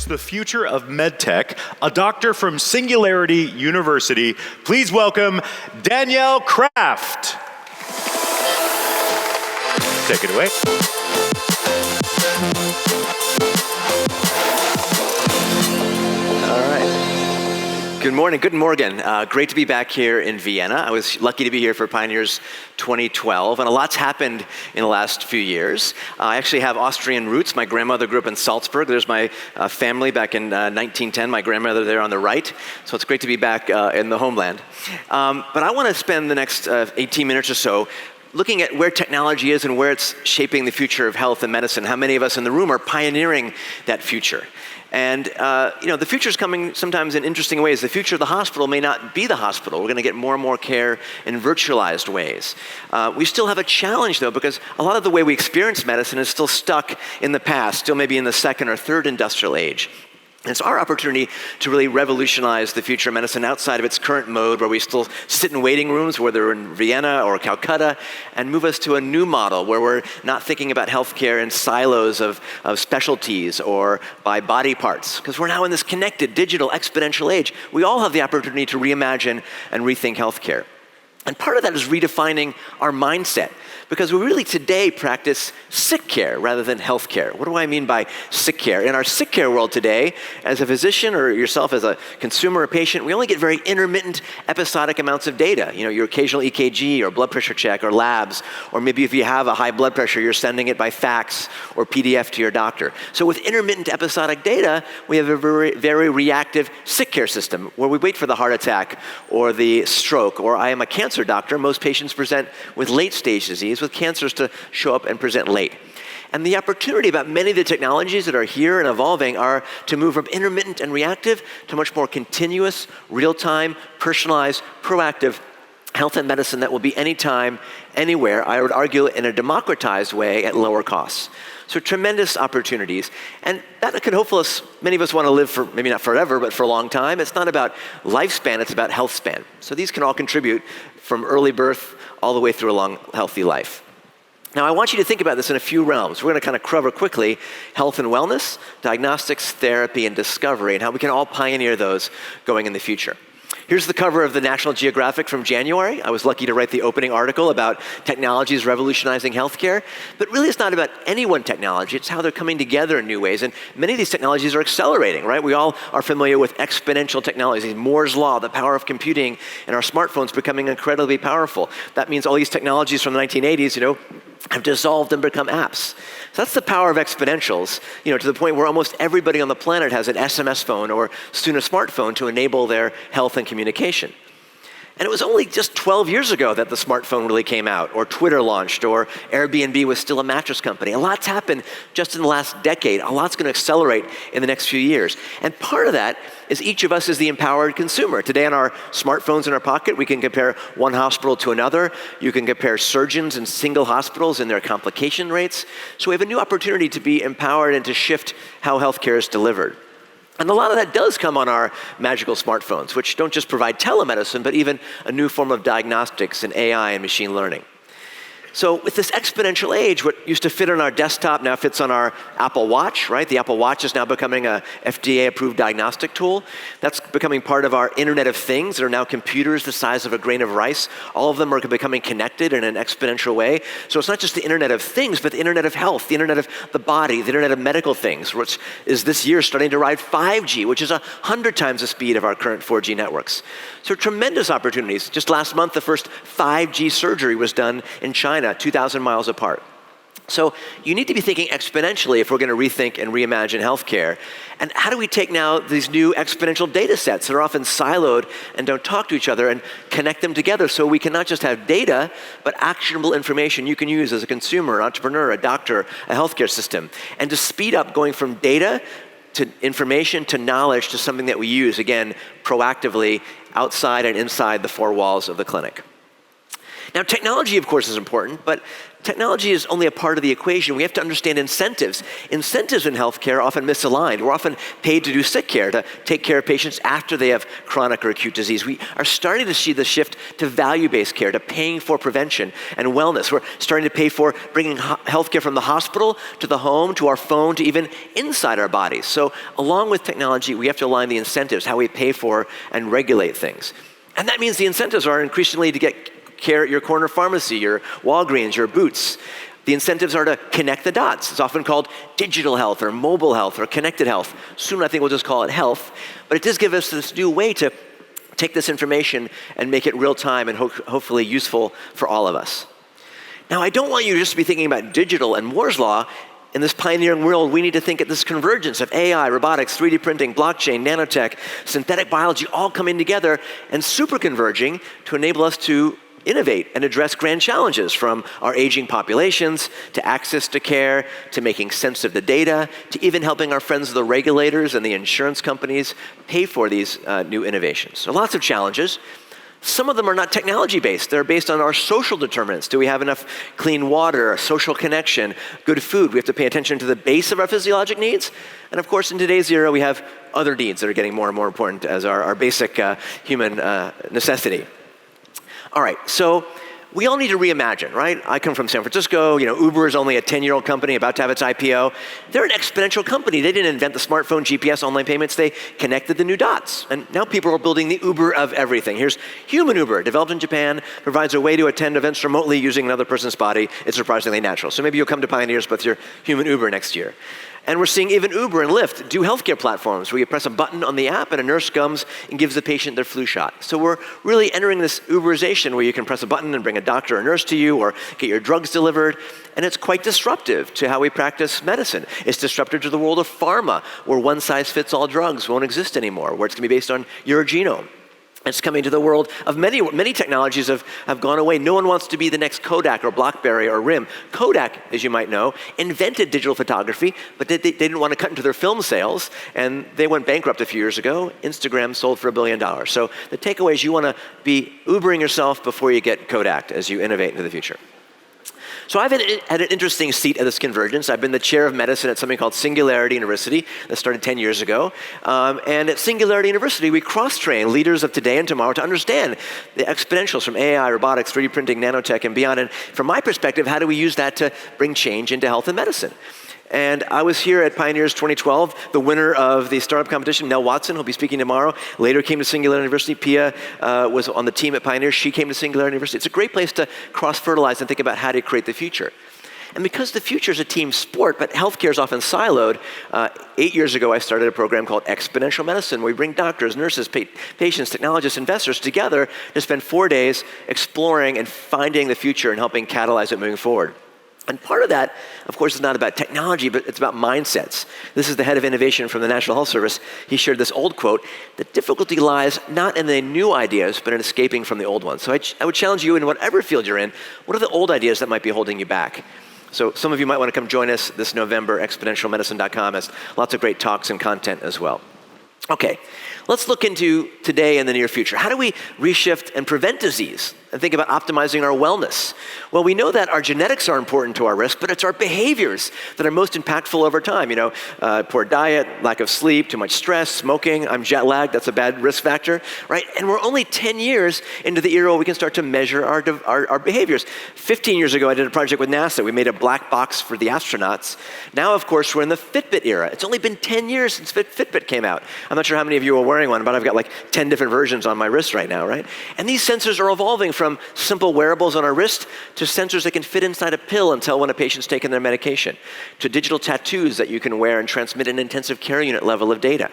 us the future of medtech, a doctor from Singularity University. Please welcome Danielle Kraft. Take it away. All right. Good morning. Good morning. Great to be back here in Vienna. I was lucky to be here for Pioneers 2012, and a lot's happened in the last few years. I actually have Austrian roots. My grandmother grew up in Salzburg. There's my family back in 1910, my grandmother there on the right. So it's great to be back in the homeland. But I want to spend the next 18 minutes or so looking at where technology is and where it's shaping the future of health and medicine. How many of us in the room are pioneering that future? And the future is coming sometimes in interesting ways. The future of the hospital may not be the hospital. We're going to get more and more care in virtualized ways. We still have a challenge, though, because a lot of the way we experience medicine is still stuck in the past, still maybe in the second or third industrial age. And it's our opportunity to really revolutionize the future of medicine outside of its current mode, where we still sit in waiting rooms, whether in Vienna or Calcutta, and move us to a new model where we're not thinking about healthcare in silos of specialties or by body parts. Because we're now in this connected, digital, exponential age. We all have the opportunity to reimagine and rethink healthcare. And part of that is redefining our mindset, because we really today practice sick care rather than health care. What do I mean by sick care? In our sick care world today, as a physician or yourself as a consumer or patient, we only get very intermittent, episodic amounts of data. You know, your occasional EKG or blood pressure check or labs, or maybe if you have a high blood pressure, you're sending it by fax or PDF to your doctor. So with intermittent episodic data, we have a very, very reactive sick care system where we wait for the heart attack or the stroke, or I am a cancer doctor. Most patients present with late-stage disease, with cancers to show up and present late. And the opportunity about many of the technologies that are here and evolving are to move from intermittent and reactive to much more continuous, real-time, personalized, proactive health and medicine that will be anytime, anywhere, I would argue in a democratized way at lower costs. So tremendous opportunities. And that could hopefully, many of us want to live for, maybe not forever, but for a long time. It's not about lifespan, it's about health span. So these can all contribute from early birth all the way through a long, healthy life. Now, I want you to think about this in a few realms. We're going to kind of cover quickly health and wellness, diagnostics, therapy, and discovery, and how we can all pioneer those going in the future. Here's the cover of the National Geographic from January. I was lucky to write the opening article about technologies revolutionizing healthcare. But really, it's not about any one technology. It's how they're coming together in new ways. And many of these technologies are accelerating, right? We all are familiar with exponential technologies, Moore's Law, the power of computing, and our smartphones becoming incredibly powerful. That means all these technologies from the 1980s, have dissolved and become apps. So that's the power of exponentials, to the point where almost everybody on the planet has an SMS phone or soon a smartphone to enable their health and communication. And it was only just 12 years ago that the smartphone really came out, or Twitter launched, or Airbnb was still a mattress company. A lot's happened just in the last decade. A lot's going to accelerate in the next few years. And part of that is each of us is the empowered consumer. Today on our smartphones in our pocket, we can compare one hospital to another. You can compare surgeons in single hospitals and their complication rates. So we have a new opportunity to be empowered and to shift how healthcare is delivered. And a lot of that does come on our magical smartphones, which don't just provide telemedicine, but even a new form of diagnostics and AI and machine learning. So with this exponential age, what used to fit on our desktop now fits on our Apple Watch, right? The Apple Watch is now becoming a FDA-approved diagnostic tool. That's becoming part of our Internet of Things. There are now computers the size of a grain of rice. All of them are becoming connected in an exponential way. So it's not just the Internet of Things, but the Internet of Health, the Internet of the body, the Internet of medical things, which is this year starting to ride 5G, which is 100 times the speed of our current 4G networks. So tremendous opportunities. Just last month, the first 5G surgery was done in China, 2,000 miles apart. So you need to be thinking exponentially if we're going to rethink and reimagine healthcare. And how do we take now these new exponential data sets that are often siloed and don't talk to each other and connect them together so we can not just have data, but actionable information you can use as a consumer, an entrepreneur, a doctor, a healthcare system, and to speed up going from data to information to knowledge to something that we use, again, proactively outside and inside the four walls of the clinic. Now, technology, of course, is important, but technology is only a part of the equation. We have to understand incentives. Incentives in healthcare are often misaligned. We're often paid to do sick care, to take care of patients after they have chronic or acute disease. We are starting to see the shift to value-based care, to paying for prevention and wellness. We're starting to pay for bringing healthcare from the hospital to the home, to our phone, to even inside our bodies. So along with technology, we have to align the incentives, how we pay for and regulate things. And that means the incentives are increasingly to get care at your corner pharmacy, your Walgreens, your Boots. The incentives are to connect the dots. It's often called digital health or mobile health or connected health. Soon I think we'll just call it health. But it does give us this new way to take this information and make it real time and hopefully useful for all of us. Now, I don't want you just to be thinking about digital and Moore's Law. In this pioneering world, we need to think at this convergence of AI, robotics, 3D printing, blockchain, nanotech, synthetic biology, all coming together and super converging to enable us to innovate and address grand challenges, from our aging populations to access to care, to making sense of the data, to even helping our friends the regulators and the insurance companies pay for these new innovations. So lots of challenges. Some of them are not technology-based. They're based on our social determinants. Do we have enough clean water, social connection, good food? We have to pay attention to the base of our physiologic needs. And of course, in today's era, we have other needs that are getting more and more important as our basic human necessity. All right, so we all need to reimagine, right? I come from San Francisco. Uber is only a 10-year-old company about to have its IPO. They're an exponential company. They didn't invent the smartphone, GPS, online payments. They connected the new dots. And now people are building the Uber of everything. Here's Human Uber, developed in Japan, provides a way to attend events remotely using another person's body. It's surprisingly natural. So maybe you'll come to Pioneers with your Human Uber next year. And we're seeing even Uber and Lyft do healthcare platforms where you press a button on the app and a nurse comes and gives the patient their flu shot. So we're really entering this Uberization where you can press a button and bring a doctor or nurse to you or get your drugs delivered. And it's quite disruptive to how we practice medicine. It's disruptive to the world of pharma, where one-size-fits-all drugs won't exist anymore, where it's going to be based on your genome. It's coming to the world of many technologies have gone away. No one wants to be the next Kodak or BlackBerry or RIM. Kodak, as you might know, invented digital photography, but they didn't want to cut into their film sales, and they went bankrupt a few years ago. Instagram sold for $1 billion. So the takeaway is you want to be Ubering yourself before you get Kodak as you innovate into the future. So I've had an interesting seat at this convergence. I've been the chair of medicine at something called Singularity University that started 10 years ago. And at Singularity University, we cross-train leaders of today and tomorrow to understand the exponentials from AI, robotics, 3D printing, nanotech, and beyond. And from my perspective, how do we use that to bring change into health and medicine? And I was here at Pioneers 2012. The winner of the startup competition, Nell Watson, who'll be speaking tomorrow, later came to Singularity University. Pia was on the team at Pioneers. She came to Singularity University. It's a great place to cross-fertilize and think about how to create the future. And because the future is a team sport, but healthcare is often siloed, 8 years ago I started a program called Exponential Medicine, where we bring doctors, nurses, patients, technologists, investors together to spend 4 days exploring and finding the future and helping catalyze it moving forward. And part of that, of course, is not about technology, but it's about mindsets. This is the head of innovation from the National Health Service. He shared this old quote: "The difficulty lies not in the new ideas, but in escaping from the old ones." So I would challenge you, in whatever field you're in, what are the old ideas that might be holding you back? So some of you might want to come join us this November. Exponentialmedicine.com has lots of great talks and content as well. Okay, let's look into today and the near future. How do we reshift and prevent disease and think about optimizing our wellness? Well, we know that our genetics are important to our risk, but it's our behaviors that are most impactful over time. Poor diet, lack of sleep, too much stress, smoking. I'm jet lagged, that's a bad risk factor, right? And we're only 10 years into the era where we can start to measure our behaviors. 15 years ago, I did a project with NASA. We made a black box for the astronauts. Now, of course, we're in the Fitbit era. It's only been 10 years since Fitbit came out. I'm not sure how many of you are wearing one, but I've got like 10 different versions on my wrist right now, right? And these sensors are evolving from simple wearables on our wrist to sensors that can fit inside a pill and tell when a patient's taken their medication, to digital tattoos that you can wear and transmit an intensive care unit level of data.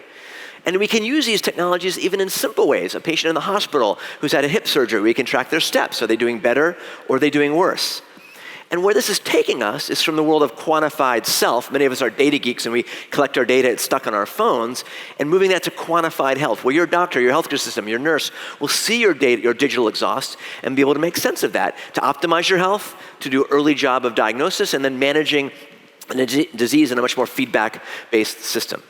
And we can use these technologies even in simple ways. A patient in the hospital who's had a hip surgery, we can track their steps. Are they doing better or are they doing worse? And where this is taking us is from the world of quantified self. Many of us are data geeks and we collect our data, it's stuck on our phones, and moving that to quantified health, where your doctor, your healthcare system, your nurse will see your data, your digital exhaust, and be able to make sense of that, to optimize your health, to do an early job of diagnosis, and then managing a disease in a much more feedback-based system.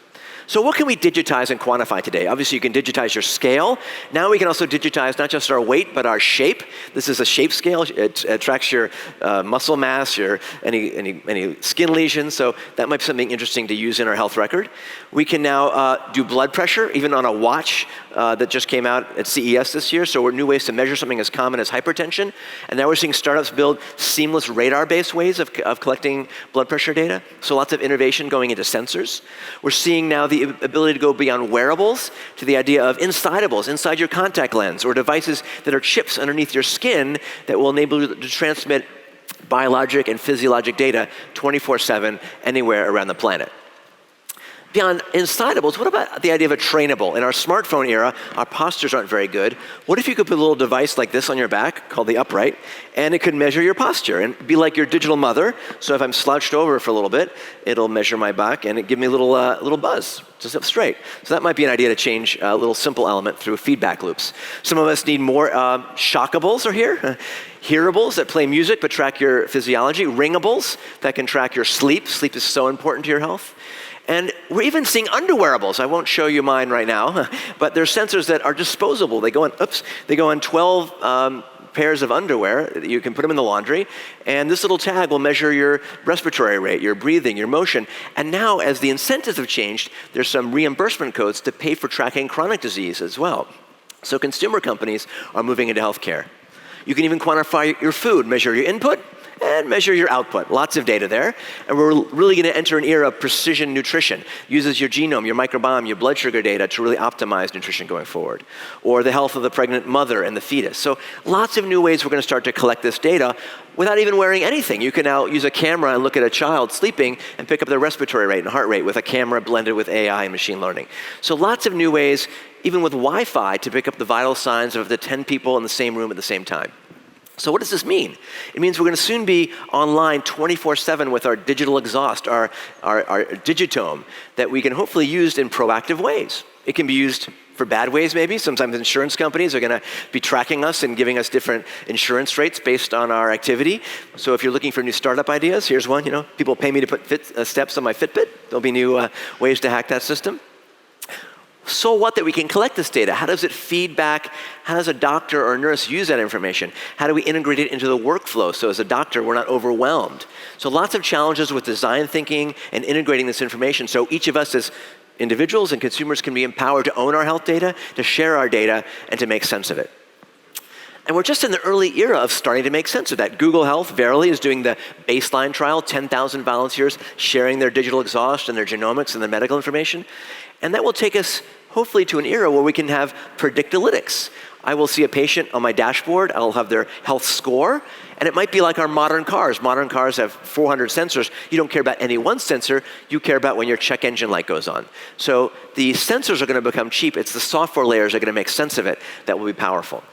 So what can we digitize and quantify today? Obviously, you can digitize your scale. Now we can also digitize not just our weight, but our shape. This is a shape scale. It tracks your muscle mass, your any skin lesions. So that might be something interesting to use in our health record. We can now do blood pressure, even on a watch that just came out at CES this year. So we're new ways to measure something as common as hypertension. And now we're seeing startups build seamless radar-based ways of collecting blood pressure data. So lots of innovation going into sensors. We're seeing now the ability to go beyond wearables to the idea of insidables, inside your contact lens, or devices that are chips underneath your skin that will enable you to transmit biologic and physiologic data 24/7 anywhere around the planet. Beyond insidables, what about the idea of a trainable? In our smartphone era, our postures aren't very good. What if you could put a little device like this on your back, called the Upright, and it could measure your posture and be like your digital mother? So if I'm slouched over for a little bit, it'll measure my back and it give me a little buzz to sit straight. So that might be an idea to change a little simple element through feedback loops. Some of us need more shockables are here. Hearables that play music but track your physiology. Ringables that can track your sleep. Sleep is so important to your health. And we're even seeing underwearables. I won't show you mine right now, but there's sensors that are disposable. They go on 12 pairs of underwear. You can put them in the laundry, and this little tag will measure your respiratory rate, your breathing, your motion. And now, as the incentives have changed, there's some reimbursement codes to pay for tracking chronic disease as well. So consumer companies are moving into healthcare. You can even quantify your food, measure your input, and measure your output. Lots of data there. And we're really going to enter an era of precision nutrition. Uses your genome, your microbiome, your blood sugar data to really optimize nutrition going forward. Or the health of the pregnant mother and the fetus. So lots of new ways we're going to start to collect this data without even wearing anything. You can now use a camera and look at a child sleeping and pick up their respiratory rate and heart rate with a camera blended with AI and machine learning. So lots of new ways, even with Wi-Fi, to pick up the vital signs of the 10 people in the same room at the same time. So what does this mean? It means we're going to soon be online 24/7 with our digital exhaust, our digitome, that we can hopefully use in proactive ways. It can be used for bad ways maybe. Sometimes insurance companies are going to be tracking us and giving us different insurance rates based on our activity. So if you're looking for new startup ideas, here's one. People pay me to put steps on my Fitbit. There'll be new ways to hack that system. So what that we can collect this data? How does it feed back? How does a doctor or a nurse use that information? How do we integrate it into the workflow so as a doctor we're not overwhelmed? So lots of challenges with design thinking and integrating this information so each of us as individuals and consumers can be empowered to own our health data, to share our data, and to make sense of it. And we're just in the early era of starting to make sense of that. Google Health, Verily, is doing the baseline trial, 10,000 volunteers sharing their digital exhaust and their genomics and their medical information. And that will take us hopefully to an era where we can have predictalytics. I will see a patient on my dashboard, I'll have their health score, and it might be like our modern cars. Modern cars have 400 sensors. You don't care about any one sensor, you care about when your check engine light goes on. So the sensors are going to become cheap. It's the software layers that are going to make sense of it that will be powerful.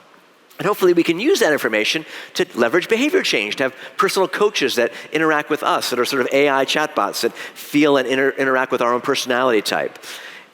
And hopefully we can use that information to leverage behavior change, to have personal coaches that interact with us, that are sort of AI chatbots that feel and interact with our own personality type.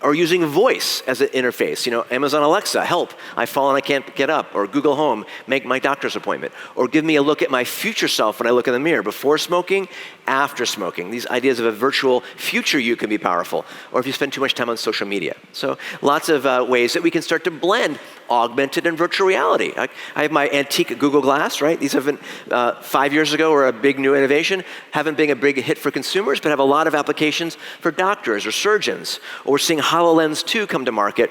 Or using voice as an interface. Amazon Alexa, help, I've fallen, I can't get up. Or Google Home, make my doctor's appointment. Or give me a look at my future self when I look in the mirror, before smoking, after smoking. These ideas of a virtual future you can be powerful. Or if you spend too much time on social media. So lots of ways that we can start to blend augmented and virtual reality. I have my antique Google Glass, right? These have been, 5 years ago, were a big new innovation. Haven't been a big hit for consumers, but have a lot of applications for doctors or surgeons. Or we're seeing HoloLens 2 come to market,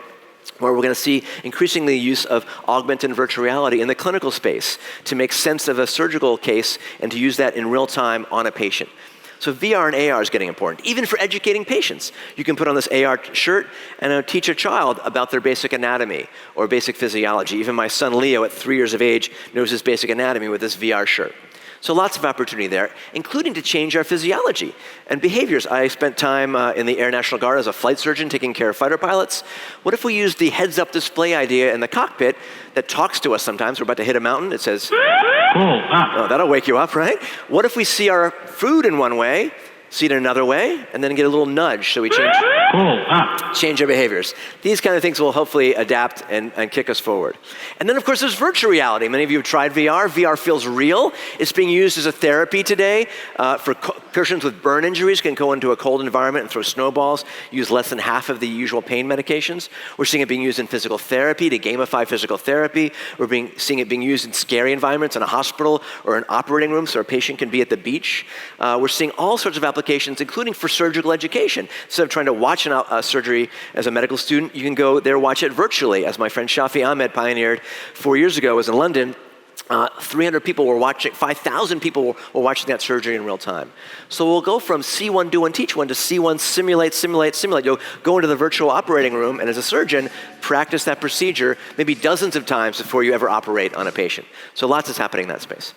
where we're going to see increasingly use of augmented and virtual reality in the clinical space to make sense of a surgical case and to use that in real time on a patient. So VR and AR is getting important, even for educating patients. You can put on this AR shirt and teach a child about their basic anatomy or basic physiology. Even my son Leo at 3 years of age knows his basic anatomy with this VR shirt. So lots of opportunity there, including to change our physiology and behaviors. I spent time in the Air National Guard as a flight surgeon taking care of fighter pilots. What if we use the heads-up display idea in the cockpit that talks to us sometimes? We're about to hit a mountain. It says, oh, that'll wake you up, right? What if we see our food in one way see it another way, and then get a little nudge so we change our behaviors. These kind of things will hopefully adapt and kick us forward. And then, of course, there's virtual reality. Many of you have tried VR. VR feels real. It's being used as a therapy today for persons with burn injuries can go into a cold environment and throw snowballs, use less than half of the usual pain medications. We're seeing it being used in physical therapy to gamify physical therapy. We're seeing it being used in scary environments in a hospital or an operating room so a patient can be at the beach. We're seeing all sorts of applications, including for surgical education. Instead of trying to watch a surgery as a medical student, you can go there watch it virtually, as my friend Shafi Ahmed pioneered 4 years ago. Was in London. 300 people were watching, 5,000 people were watching that surgery in real time. So we'll go from see one, do one, teach one to see one, simulate. You'll go into the virtual operating room and as a surgeon, practice that procedure maybe dozens of times before you ever operate on a patient. So lots is happening in that space.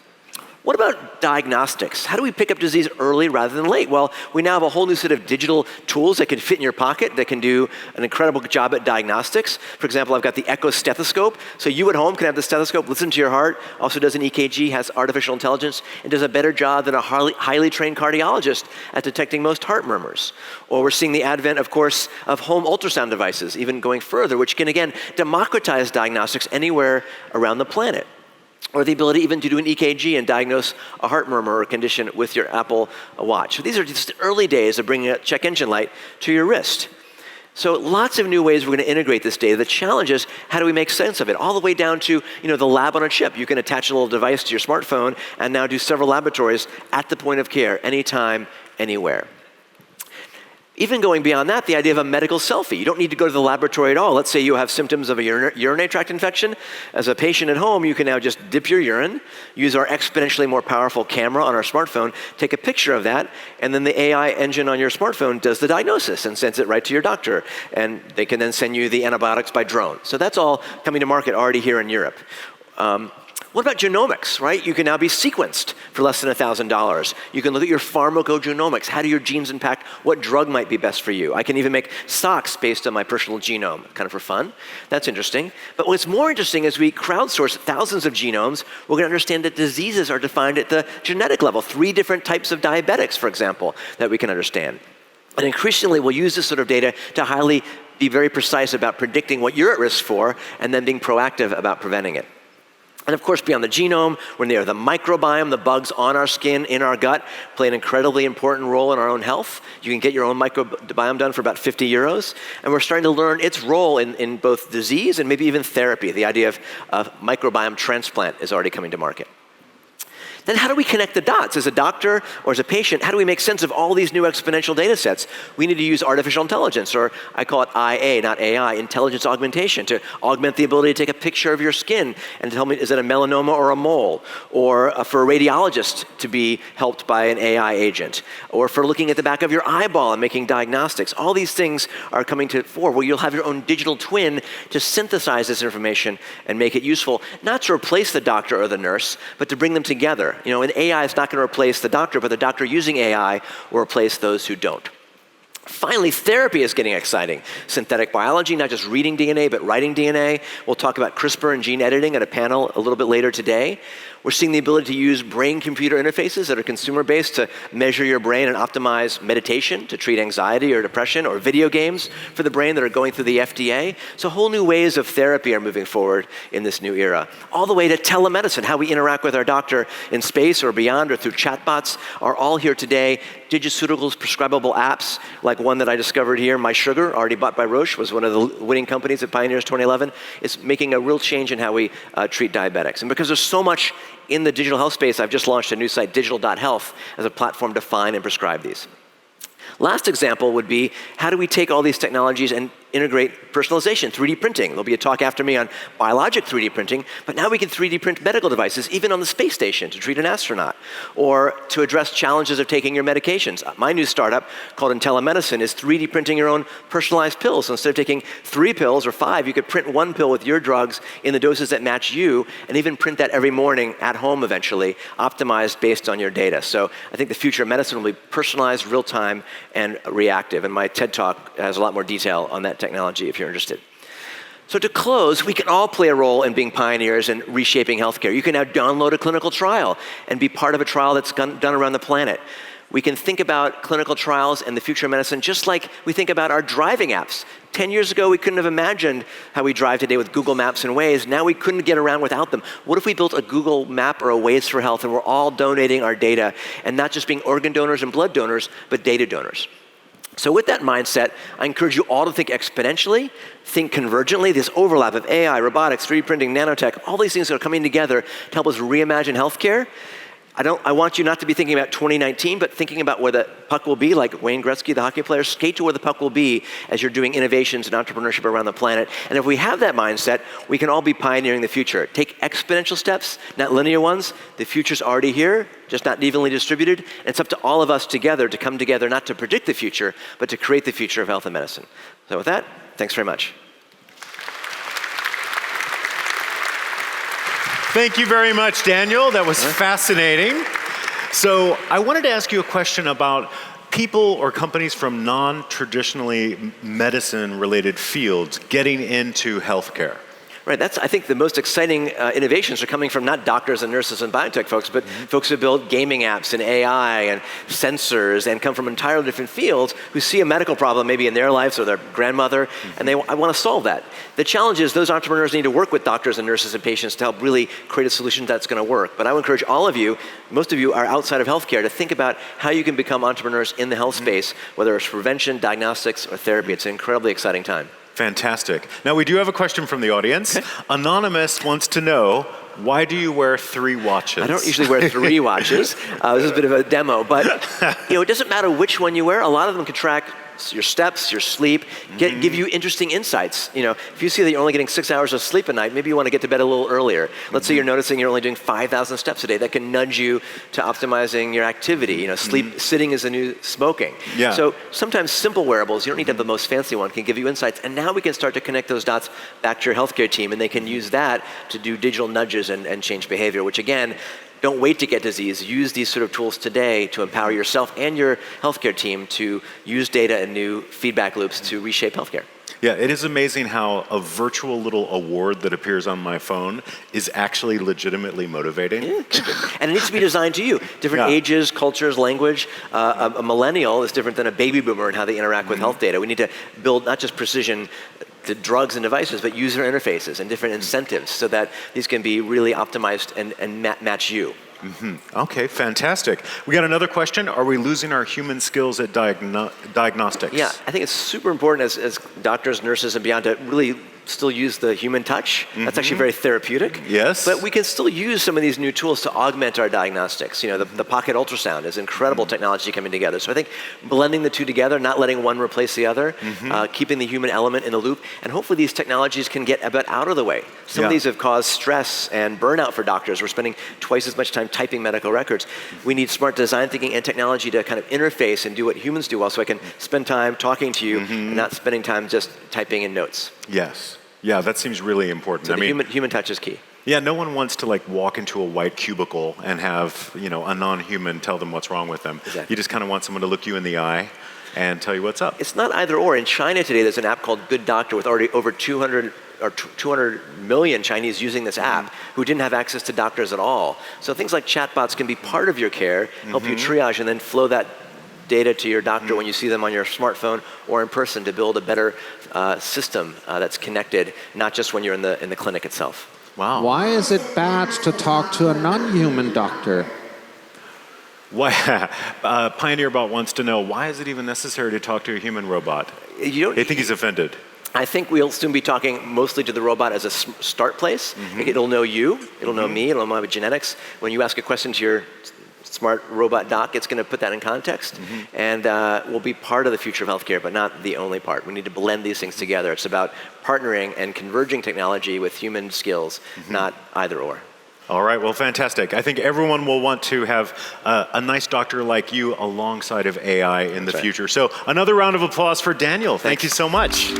What about diagnostics? How do we pick up disease early rather than late? Well, we now have a whole new set of digital tools that can fit in your pocket that can do an incredible job at diagnostics. For example, I've got the Echo stethoscope. So you at home can have the stethoscope, listen to your heart, also does an EKG, has artificial intelligence, and does a better job than a highly trained cardiologist at detecting most heart murmurs. Or we're seeing the advent, of course, of home ultrasound devices, even going further, which can, again, democratize diagnostics anywhere around the planet. Or the ability even to do an EKG and diagnose a heart murmur or condition with your Apple Watch. So these are just early days of bringing a check engine light to your wrist. So lots of new ways we're going to integrate this data. The challenge is, how do we make sense of it? All the way down to the lab on a chip. You can attach a little device to your smartphone and now do several laboratories at the point of care, anytime, anywhere. Even going beyond that, the idea of a medical selfie. You don't need to go to the laboratory at all. Let's say you have symptoms of a urinary tract infection. As a patient at home, you can now just dip your urine, use our exponentially more powerful camera on our smartphone, take a picture of that, and then the AI engine on your smartphone does the diagnosis and sends it right to your doctor. And they can then send you the antibiotics by drone. So that's all coming to market already here in Europe. What about genomics, right? You can now be sequenced for less than $1,000. You can look at your pharmacogenomics. How do your genes impact what drug might be best for you? I can even make socks based on my personal genome, kind of for fun. That's interesting. But what's more interesting is we crowdsource thousands of genomes. We're going to understand that diseases are defined at the genetic level. 3 different types of diabetics, for example, that we can understand. And increasingly, we'll use this sort of data to be very precise about predicting what you're at risk for and then being proactive about preventing it. And of course, beyond the genome, we're near the microbiome, the bugs on our skin, in our gut, play an incredibly important role in our own health. You can get your own microbiome done for about 50 euros. And we're starting to learn its role in both disease and maybe even therapy. The idea of microbiome transplant is already coming to market. Then how do we connect the dots? As a doctor or as a patient, how do we make sense of all these new exponential data sets? We need to use artificial intelligence, or I call it IA, not AI, intelligence augmentation, to augment the ability to take a picture of your skin and tell me, is it a melanoma or a mole? Or for a radiologist to be helped by an AI agent. Or for looking at the back of your eyeball and making diagnostics. All these things are coming to the fore, where you'll have your own digital twin to synthesize this information and make it useful, not to replace the doctor or the nurse, but to bring them together. An AI is not going to replace the doctor, but the doctor using AI will replace those who don't. Finally, therapy is getting exciting. Synthetic biology, not just reading DNA, but writing DNA. We'll talk about CRISPR and gene editing at a panel a little bit later today. We're seeing the ability to use brain-computer interfaces that are consumer-based to measure your brain and optimize meditation to treat anxiety or depression, or video games for the brain that are going through the FDA. So whole new ways of therapy are moving forward in this new era. All the way to telemedicine, how we interact with our doctor in space or beyond or through chatbots are all here today. Digiceuticals, prescribable apps, like one that I discovered here, My Sugar, already bought by Roche, was one of the winning companies at Pioneers 2011, is making a real change in how we treat diabetics. And because there's so much in the digital health space, I've just launched a new site, digital.health, as a platform to find and prescribe these. Last example would be, how do we take all these technologies and integrate personalization, 3D printing? There'll be a talk after me on biologic 3D printing, but now we can 3D print medical devices, even on the space station, to treat an astronaut, or to address challenges of taking your medications. My new startup, called IntelliMedicine, is 3D printing your own personalized pills. So instead of taking 3 pills or 5, you could print 1 pill with your drugs in the doses that match you, and even print that every morning at home eventually, optimized based on your data. So I think the future of medicine will be personalized, real-time, and reactive. And my TED Talk has a lot more detail on that technology if you're interested. So to close, we can all play a role in being pioneers and reshaping healthcare. You can now download a clinical trial and be part of a trial that's done around the planet. We can think about clinical trials and the future of medicine just like we think about our driving apps. 10 years ago, we couldn't have imagined how we drive today with Google Maps and Waze. Now we couldn't get around without them. What if we built a Google Map or a Waze for Health and we're all donating our data and not just being organ donors and blood donors, but data donors? So with that mindset, I encourage you all to think exponentially, think convergently, this overlap of AI, robotics, 3D printing, nanotech, all these things are coming together to help us reimagine healthcare. I want you not to be thinking about 2019, but thinking about where the puck will be, like Wayne Gretzky, the hockey player, skate to where the puck will be as you're doing innovations and entrepreneurship around the planet. And if we have that mindset, we can all be pioneering the future. Take exponential steps, not linear ones. The future's already here, just not evenly distributed. And it's up to all of us together to come together, not to predict the future, but to create the future of health and medicine. So with that, thanks very much. Thank you very much, Daniel. That was fascinating. So I wanted to ask you a question about people or companies from non-traditionally medicine-related fields getting into healthcare. Right, that's, I think, the most exciting innovations are coming from not doctors and nurses and biotech folks, but folks who build gaming apps and AI and sensors and come from entirely different fields who see a medical problem maybe in their lives or their grandmother, and I want to solve that. The challenge is those entrepreneurs need to work with doctors and nurses and patients to help really create a solution that's going to work. But I would encourage all of you, most of you are outside of healthcare, to think about how you can become entrepreneurs in the health space, whether it's prevention, diagnostics, or therapy. It's an incredibly exciting time. Fantastic. Now, we do have a question from the audience. Okay. Anonymous wants to know, why do you wear 3 watches? I don't usually wear 3 watches. This is a bit of a demo, but it doesn't matter which one you wear. A lot of them can track your steps, your sleep, give you interesting insights. If you see that you're only getting 6 hours of sleep a night, maybe you want to get to bed a little earlier. Let's say you're noticing you're only doing 5,000 steps a day. That can nudge you to optimizing your activity. Sleep, sitting is the new smoking. Yeah. So sometimes simple wearables, you don't need to have the most fancy one, can give you insights. And now we can start to connect those dots back to your healthcare team, and they can use that to do digital nudges and change behavior, which again, don't wait to get disease. Use these sort of tools today to empower yourself and your healthcare team to use data and new feedback loops to reshape healthcare. Yeah, it is amazing how a virtual little award that appears on my phone is actually legitimately motivating. Yeah, and it needs to be designed to you. Different ages, cultures, language. A millennial is different than a baby boomer in how they interact with health data. We need to build not just precision the drugs and devices, but user interfaces and different incentives so that these can be really optimized and match you. Okay, fantastic. We got another question. Are we losing our human skills at diagnostics? Yeah, I think it's super important as doctors, nurses, and beyond to really still use the human touch. That's actually very therapeutic. Yes. But we can still use some of these new tools to augment our diagnostics. The pocket ultrasound is incredible technology coming together. So I think blending the two together, not letting one replace the other, keeping the human element in the loop, and hopefully these technologies can get a bit out of the way. Some of these have caused stress and burnout for doctors. We're spending twice as much time typing medical records. We need smart design thinking and technology to kind of interface and do what humans do well, so I can spend time talking to you and not spending time just typing in notes. Yes. Yeah, that seems really important. So the human touch is key. Yeah, no one wants to walk into a white cubicle and have, a non-human tell them what's wrong with them. Exactly. You just kind of want someone to look you in the eye and tell you what's up. It's not either or. In China today, there's an app called Good Doctor with already over 200 million Chinese using this app who didn't have access to doctors at all. So things like chatbots can be part of your care, help you triage, and then flow that data to your doctor when you see them on your smartphone or in person to build a better system that's connected, not just when you're in the clinic itself. Wow. Why is it bad to talk to a non-human doctor? Why? Pioneerbot wants to know, why is it even necessary to talk to a human robot? They think he's offended. I think we'll soon be talking mostly to the robot as a start place. It'll know you, it'll know me, it'll know my genetics. When you ask a question to your smart robot doc, it's going to put that in context and will be part of the future of healthcare, but not the only part. We need to blend these things together. It's about partnering and converging technology with human skills, not either or. All right, well, fantastic. I think everyone will want to have a nice doctor like you alongside of AI in the future. So another round of applause for Daniel. Thank you so much.